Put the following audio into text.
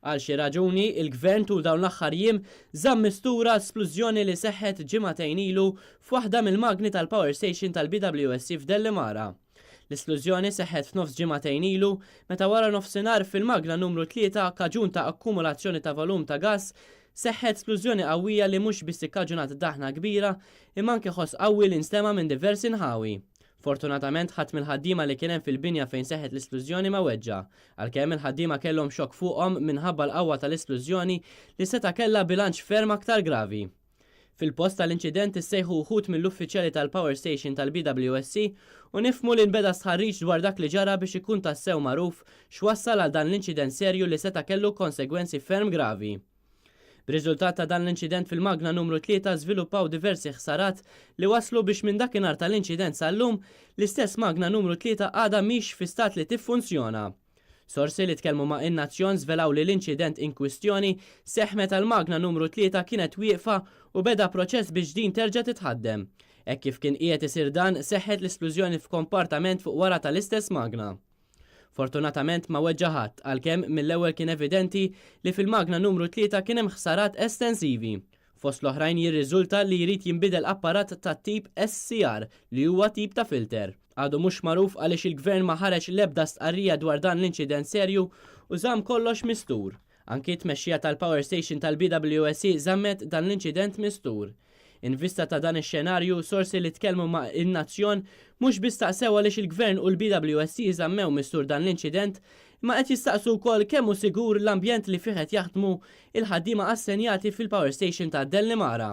Għal xi raġuni, il-gvern tul dawn l-aħħar jiem żamm mistura splużjoni li seħħet ġimagħtejn ilu f'waħda mill-magni tal-Power Station tal-BWSC f'Dellimara. L-esplużjoni seħħet f'nofs ġimagħtejn ilu meta wara nofsinhar fil-magna numru 3 kaġun ta' akkumulazzjoni ta' volum ta' gass seħħet esplużjoni qawwija li mhux biss ikkaġunat daħna kbira imma anke ħoss qawwi li nstema' minn diversi nħawi. Fortunatament ħadd mill-ħaddiema li kien hemm fil-binja fejn seħħet l-esplużjoni ma weġġa, għalkemm il-ħaddiema kellhom xokk fuqhom minħabba l-qawwa tal-esplużjoni li seta' kellha bilanċ ferm aktar gravi. Fil-post tal-inċident issejħu wħud mill-uffiċjali tal-Power Station tal-BWSC u nifhmu li nbeda sħarriġ dwar dak li ġara biex ikun tassew magħruf x'wassal għal dan l-inċident serju li seta' kellu konsegwenzi ferm gravi. B'riżultat ta' dan l-inċident fil-magna numru 3 żviluppaw diversi ħsarat li waslu biex minn dakinhar tal-inċident sal-lum l-istess magna numru 3 għadha mhix fi stat li tiffunzjona. Sorsi li tkellmu ma' in-Nazzjon żvelaw li l-inċident in kwistjoni seħħ meta l-magna numru 3 kienet wieqfa u beda proċess biex din terġa' titħaddem. Hekk kif kien qiegħed isir dan seħħet l-esplużjoni f'kompartament fuq wara tal-istess magna. Fortunatament ma weġġa ħadd għalkemm mill-ewwel kien evidenti li fil-magna numru 3 kien hemm ħsarat estensivi. Fost l-oħrajn jirriżulta li jrid jinbidel apparat ta' tip SCR li huwa tip ta' filter. Għadu mhux magħruf għaliex il-gvern ma ħareġ l-ebda stqarrija dwar dan l-inċident serju u żamm kollox mistur. Anki t-tmexxija tal-Power Station tal-BWSC żammet dan l-inċident mistur. In vista ta' dan ix-xenarju, sorsi li tkellmu ma' in-Nazzjon mhux biss taqsew għaliex il-Gvern u l-BWSC żammew mistur dan l-inċident, imma qed jistaqsu wkoll kemm hu sigur l-ambjent li fih qed jaħdmu il-ħaddiema assenjati fil-Power Station ta' Dellimara.